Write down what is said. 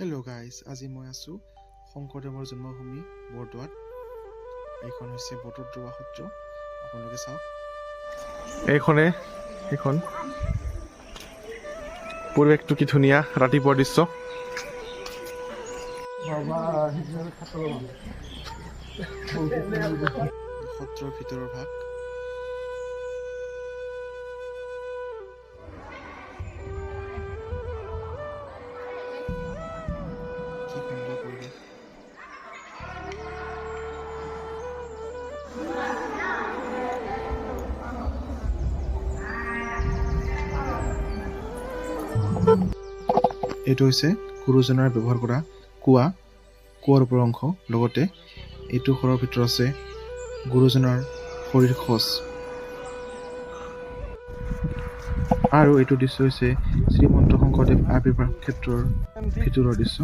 Hello' guys, আজি মই আছোঁ শংকৰদেৱৰ জন্মভূমি বৰদোৱাত। এইখন হৈছে বৰদোৱা সত্ৰ, আপোনালোকে চাওক। এইখন পৰিৱেশটো কি ধুনীয়া, ৰাতিপুৱাৰ দৃশ্য। সত্ৰৰ ভিতৰৰ ভাগ। কি সুন্দৰ পৰিৱেশ। এইটো হৈছে গুৰুজনাৰ ব্যৱহাৰ কৰা কুৱাৰ ওপৰৰ অংশ। লগতে এইটো ঘৰৰ ভিতৰত আছে গুৰুজনাৰ শৰীৰ খোজ। আৰু এইটো দৃশ্য হৈছে শ্ৰীমন্ত শংকৰদেৱ আৱিৰ্ভাৱ ক্ষেত্ৰৰ ভিতৰৰ দৃশ্য।